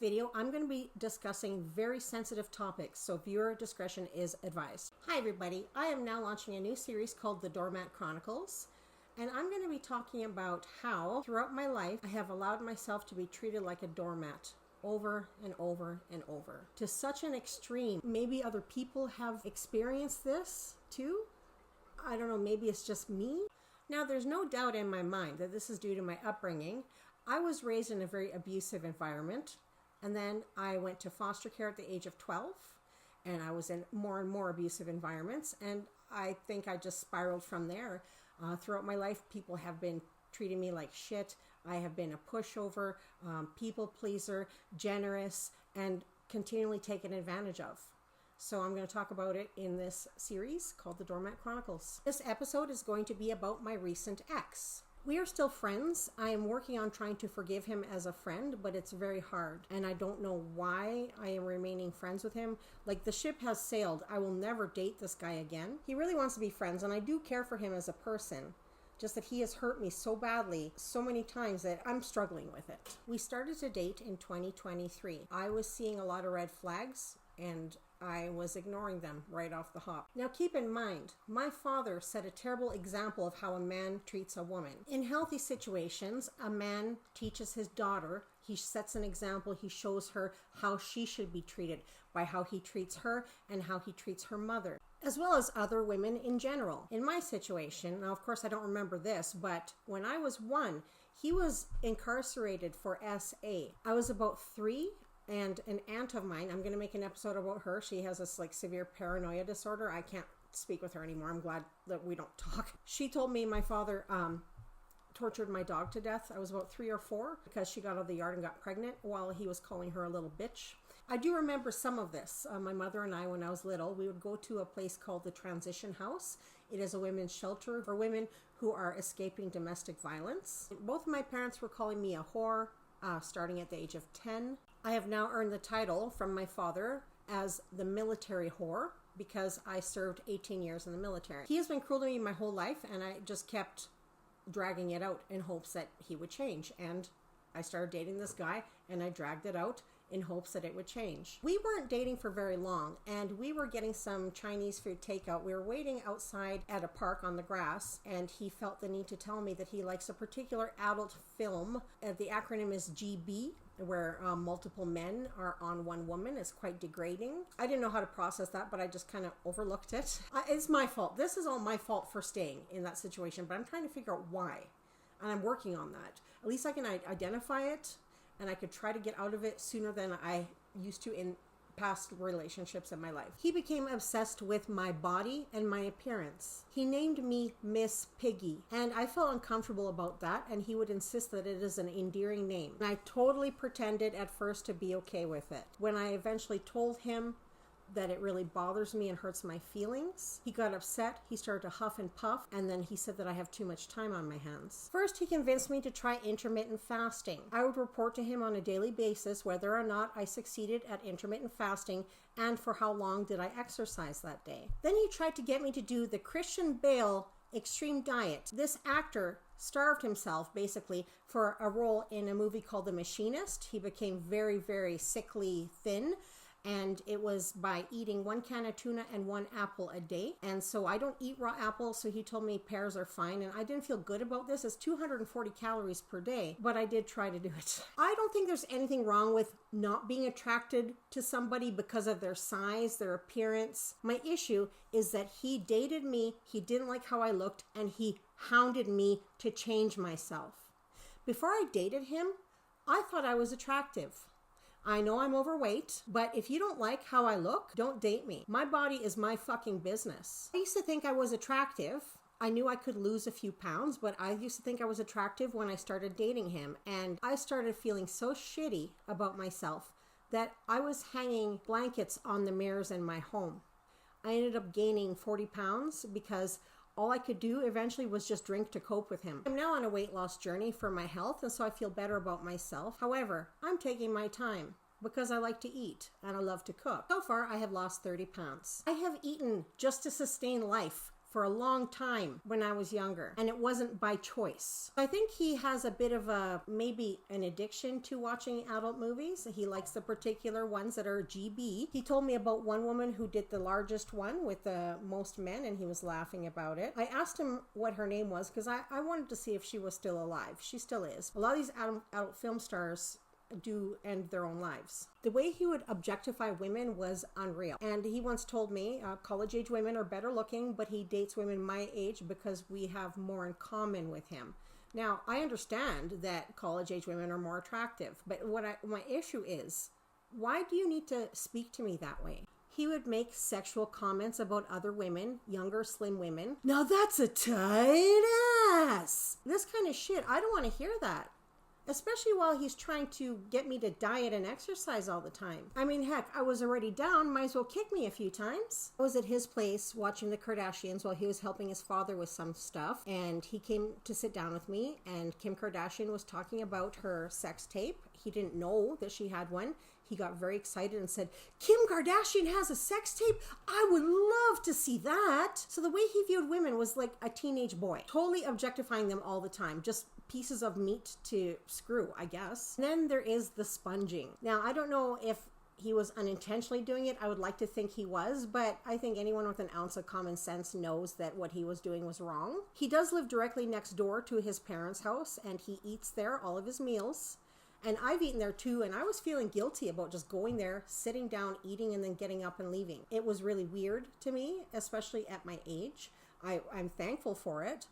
video, I'm going to be discussing very sensitive topics, so viewer discretion is advised. Hi everybody, I am now launching a new series called the Doormat Chronicles, and I'm going to be talking about how throughout my life I have allowed myself to be treated like a doormat over and over and over. To such an extreme. Maybe other people have experienced this too. I don't know, maybe it's just me. Now there's no doubt in my mind that this is due to my upbringing. I was raised in a very abusive environment, and then I went to foster care at the age of 12, and I was in more and more abusive environments, and I think I just spiraled from there. Throughout my life, people have been treating me like shit. I have been a pushover, people pleaser, generous, and continually taken advantage of. So I'm going to talk about it in this series called the Doormat Chronicles. This episode is going to be about my recent ex. We are still friends. I am working on trying to forgive him as a friend, but it's very hard. And I don't know why I am remaining friends with him. Like, the ship has sailed. I will never date this guy again. He really wants to be friends, and I do care for him as a person. Just that he has hurt me so badly, so many times, that I'm struggling with it. We started to date in 2023. I was seeing a lot of red flags, and I was ignoring them right off the hop. Now keep in mind, my father set a terrible example of how a man treats a woman. In healthy situations, a man teaches his daughter, he sets an example, he shows her how she should be treated by how he treats her and how he treats her mother, as well as other women in general. In my situation, now of course I don't remember this, but when I was 1, he was incarcerated for SA. I was about 3, and an aunt of mine, I'm going to make an episode about her. She has this severe paranoia disorder. I can't speak with her anymore. I'm glad that we don't talk. She told me my father tortured my dog to death. I was about 3 or 4 because she got out of the yard and got pregnant while he was calling her a little bitch. I do remember some of this. My mother and I, when I was little, we would go to a place called the Transition House. It is a women's shelter for women who are escaping domestic violence. Both of my parents were calling me a whore starting at the age of 10. I have now earned the title from my father as the military whore because I served 18 years in the military. He has been cruel to me my whole life, and I just kept dragging it out in hopes that he would change. And I started dating this guy, and I dragged it out in hopes that it would change. We weren't dating for very long, and we were getting some Chinese food takeout. We were waiting outside at a park on the grass, and he felt the need to tell me that he likes a particular adult film. The acronym is GB, where multiple men are on one woman. It's quite degrading. I didn't know how to process that, but I just kind of overlooked it. It's my fault. This is all my fault for staying in that situation, but I'm trying to figure out why, and I'm working on that. At least I can identify it, and I could try to get out of it sooner than I used to in past relationships in my life. He became obsessed with my body and my appearance. He named me Miss Piggy, and I felt uncomfortable about that, and he would insist that it is an endearing name. And I totally pretended at first to be okay with it. When I eventually told him that it really bothers me and hurts my feelings, he got upset. He started to huff and puff, and then he said that I have too much time on my hands. First, he convinced me to try intermittent fasting. I would report to him on a daily basis whether or not I succeeded at intermittent fasting and for how long did I exercise that day. Then he tried to get me to do the Christian Bale extreme diet. This actor starved himself basically for a role in a movie called The Machinist. He became very, very sickly thin, and it was by eating 1 can of tuna and 1 apple a day. And so I don't eat raw apples, so he told me pears are fine, and I didn't feel good about this. It's 240 calories per day, but I did try to do it. I don't think there's anything wrong with not being attracted to somebody because of their size, their appearance. My issue is that he dated me, he didn't like how I looked, and he hounded me to change myself. Before I dated him, I thought I was attractive. I know I'm overweight, but if you don't like how I look, don't date me. My body is my fucking business. I used to think I was attractive. I knew I could lose a few pounds, but I used to think I was attractive when I started dating him. And I started feeling so shitty about myself that I was hanging blankets on the mirrors in my home. I ended up gaining 40 pounds because all I could do eventually was just drink to cope with him. I'm now on a weight loss journey for my health, and so I feel better about myself. However, I'm taking my time because I like to eat and I love to cook. So far, I have lost 30 pounds. I have eaten just to sustain life for a long time when I was younger, and it wasn't by choice. I think he has a bit of maybe an addiction to watching adult movies. He likes the particular ones that are GB. He told me about one woman who did the largest one with the most men, and he was laughing about it. I asked him what her name was because I wanted to see if she was still alive. She still is. A lot of these adult film stars do end their own lives. The way he would objectify women was unreal. And he once told me college age women are better looking, but he dates women my age because we have more in common with him. Now, I understand that college age women are more attractive, but my issue is, why do you need to speak to me that way? He would make sexual comments about other women, younger, slim women. Now that's a tight ass. This kind of shit, I don't want to hear that. Especially while he's trying to get me to diet and exercise all the time. I mean, heck, I was already down, might as well kick me a few times. I was at his place watching the Kardashians while he was helping his father with some stuff, and he came to sit down with me, and Kim Kardashian was talking about her sex tape. He didn't know that she had one. He got very excited and said, Kim Kardashian has a sex tape? I would love to see that. So the way he viewed women was like a teenage boy, totally objectifying them all the time, just pieces of meat to screw, I guess. And then there is the sponging. Now, I don't know if he was unintentionally doing it. I would like to think he was, but I think anyone with an ounce of common sense knows that what he was doing was wrong. He does live directly next door to his parents' house, and he eats there all of his meals. And I've eaten there too, and I was feeling guilty about just going there, sitting down, eating, and then getting up and leaving. It was really weird to me, especially at my age. I'm thankful for it.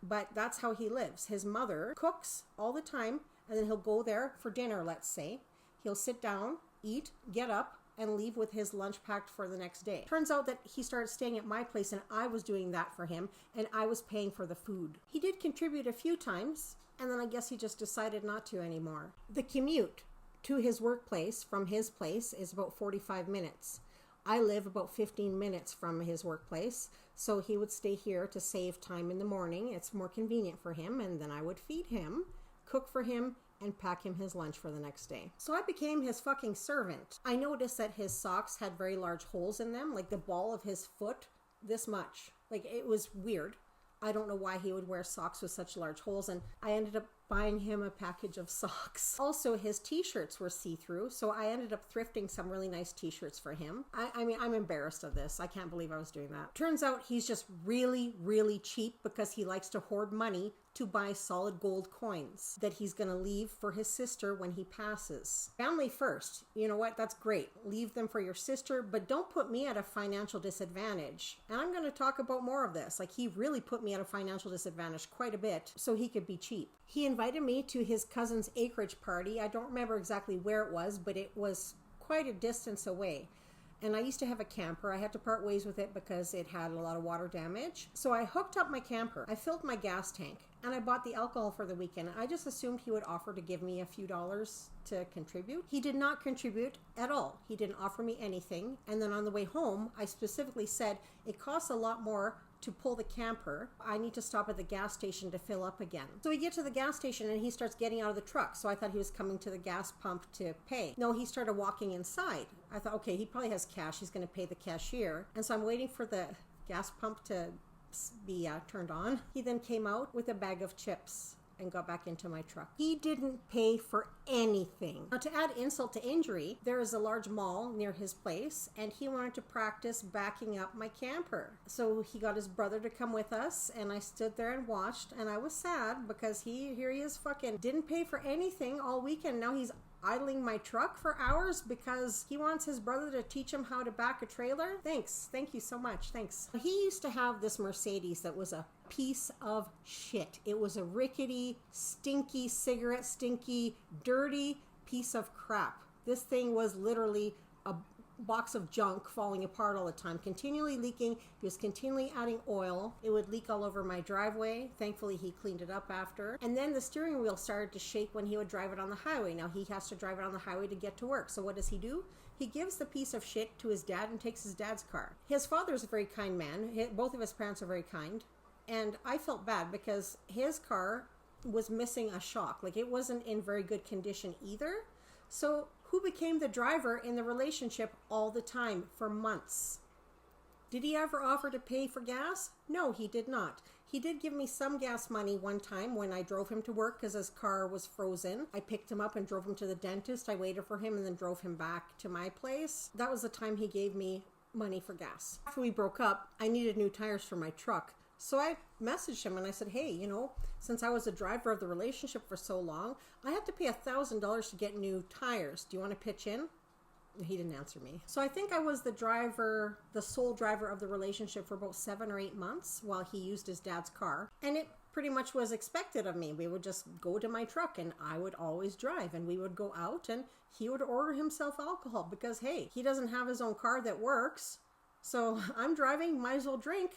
But that's how he lives. His mother cooks all the time, and then he'll go there for dinner, let's say. He'll sit down, eat, get up, and leave with his lunch packed for the next day. Turns out that he started staying at my place, and I was doing that for him, and I was paying for the food. He did contribute a few times, and then I guess he just decided not to anymore. The commute to his workplace from his place is about 45 minutes. I live about 15 minutes from his workplace, so he would stay here to save time in the morning. It's more convenient for him, and then I would feed him, cook for him, and pack him his lunch for the next day. So I became his fucking servant. I noticed that his socks had very large holes in them, like the ball of his foot, this much. Like, it was weird. I don't know why he would wear socks with such large holes, and I ended up buying him a package of socks. Also, his t-shirts were see-through, so I ended up thrifting some really nice t-shirts for him. I mean, I'm embarrassed of this. I can't believe I was doing that. Turns out he's just really, really cheap because he likes to hoard money to buy solid gold coins that he's going to leave for his sister when he passes. Family first. You know what? That's great. Leave them for your sister, but don't put me at a financial disadvantage. And I'm going to talk about more of this. Like, he really put me at a financial disadvantage quite a bit so he could be cheap. He invited me to his cousin's acreage party. I don't remember exactly where it was, but it was quite a distance away. And I used to have a camper. I had to part ways with it because it had a lot of water damage. So I hooked up my camper. I filled my gas tank, and I bought the alcohol for the weekend. I just assumed he would offer to give me a few dollars to contribute. He did not contribute at all. He didn't offer me anything. And then on the way home, I specifically said, it costs a lot more to pull the camper. I need to stop at the gas station to fill up again. So we get to the gas station and he starts getting out of the truck. So I thought he was coming to the gas pump to pay. No, he started walking inside. I thought, okay, he probably has cash. He's going to pay the cashier. And so I'm waiting for the gas pump to be turned on. He then came out with a bag of chips and got back into my truck. He didn't pay for anything. Now, to add insult to injury, there is a large mall near his place, and he wanted to practice backing up my camper. So he got his brother to come with us, and I stood there and watched, and I was sad because here he is fucking didn't pay for anything all weekend. Now he's idling my truck for hours because he wants his brother to teach him how to back a trailer. Thanks. Thank you so much. Thanks. He used to have this Mercedes that was a piece of shit. It was a rickety, stinky, cigarette stinky, dirty piece of crap. This thing was literally a box of junk falling apart all the time, continually leaking. He was continually adding oil. It would leak all over my driveway. Thankfully, he cleaned it up after. And then the steering wheel started to shake when he would drive it on the highway. Now he has to drive it on the highway to get to work. So what does he do? He gives the piece of shit to his dad and takes his dad's car. His father is a very kind man. Both of his parents are very kind. And I felt bad because his car was missing a shock. Like, it wasn't in very good condition either. So who became the driver in the relationship all the time for months? Did he ever offer to pay for gas? No, he did not. He did give me some gas money one time when I drove him to work because his car was frozen. I picked him up and drove him to the dentist. I waited for him and then drove him back to my place. That was the time he gave me money for gas. After we broke up, I needed new tires for my truck. So I messaged him and I said, hey, since I was a driver of the relationship for so long, I had to pay $1,000 to get new tires. Do you want to pitch in? He didn't answer me. So I think I was the sole driver of the relationship for about 7 or 8 months while he used his dad's car. And it pretty much was expected of me. We would just go to my truck and I would always drive, and we would go out and he would order himself alcohol because, hey, he doesn't have his own car that works. So I'm driving, might as well drink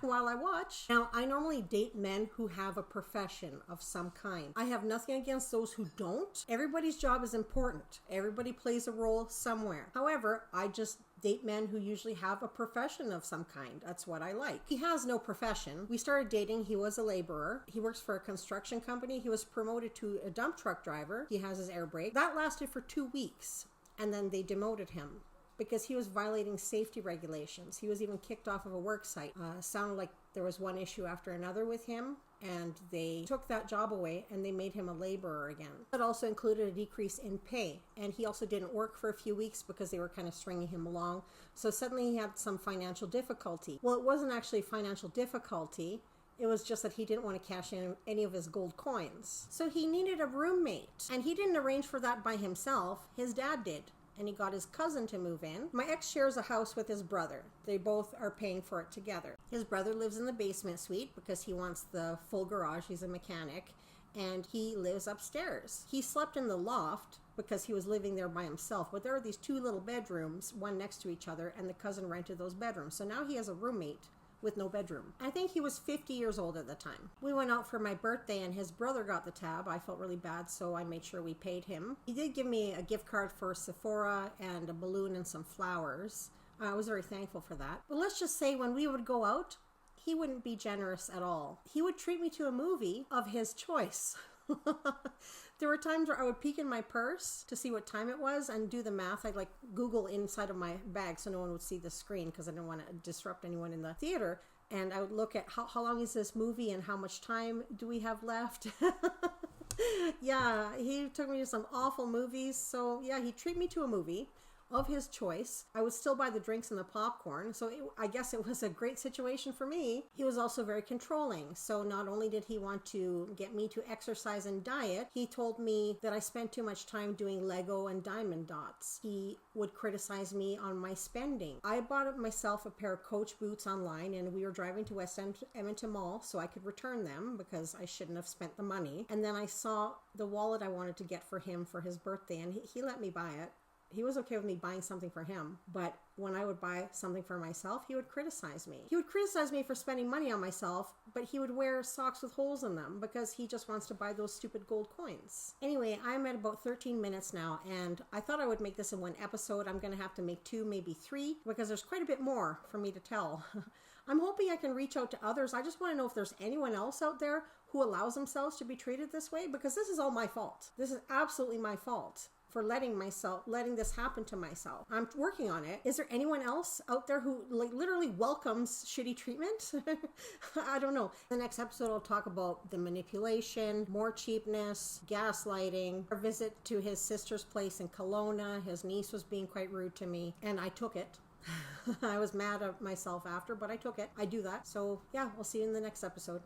while I watch. Now, I normally date men who have a profession of some kind. I have nothing against those who don't. Everybody's job is important. Everybody plays a role somewhere. However, I just date men who usually have a profession of some kind. That's what I like. He has no profession. We started dating. He was a laborer. He works for a construction company. He was promoted to a dump truck driver. He has his air brake. That lasted for 2 weeks, and then they demoted him because he was violating safety regulations. He was even kicked off of a work site. Sounded like there was one issue after another with him, and they took that job away and they made him a laborer again. It also included a decrease in pay, and he also didn't work for a few weeks because they were kind of stringing him along. So suddenly he had some financial difficulty. Well, it wasn't actually financial difficulty. It was just that he didn't want to cash in any of his gold coins. So he needed a roommate, and he didn't arrange for that by himself. His dad did. And he got his cousin to move in. My ex shares a house with his brother. They both are paying for it together. His brother lives in the basement suite because he wants the full garage. He's a mechanic. And he lives upstairs. He slept in the loft because he was living there by himself. But there are these 2 little bedrooms, one next to each other, and the cousin rented those bedrooms. So now he has a roommate with no bedroom. I think he was 50 years old at the time. We went out for my birthday and his brother got the tab. I felt really bad, so I made sure we paid him. He did give me a gift card for Sephora and a balloon and some flowers. I was very thankful for that. But let's just say when we would go out, he wouldn't be generous at all. He would treat me to a movie of his choice. There were times where I would peek in my purse to see what time it was and do the math. I'd Google inside of my bag so no one would see the screen because I didn't want to disrupt anyone in the theater. And I would look at how long is this movie and how much time do we have left. Yeah, he took me to some awful movies. So yeah, he'd treat me to a movie of his choice. I would still buy the drinks and the popcorn, so I guess it was a great situation for me. He was also very controlling, so not only did he want to get me to exercise and diet, he told me that I spent too much time doing Lego and diamond dots. He would criticize me on my spending. I bought myself a pair of Coach boots online, and we were driving to West Edmonton Mall so I could return them because I shouldn't have spent the money. And then I saw the wallet I wanted to get for him for his birthday, and he let me buy it. He was okay with me buying something for him, but when I would buy something for myself, he would criticize me. He would criticize me for spending money on myself, but he would wear socks with holes in them because he just wants to buy those stupid gold coins. Anyway, I'm at about 13 minutes now, and I thought I would make this in one episode. I'm going to have to make 2, maybe 3, because there's quite a bit more for me to tell. I'm hoping I can reach out to others. I just want to know if there's anyone else out there who allows themselves to be treated this way, because this is all my fault. This is absolutely my fault for letting this happen to myself. I'm working on it. Is there anyone else out there who literally welcomes shitty treatment? I don't know. The next episode I'll talk about the manipulation, more cheapness, gaslighting, a visit to his sister's place in Kelowna. His niece was being quite rude to me, and I took it. I was mad at myself after, but I took it. I do that. So yeah, we'll see you in the next episode.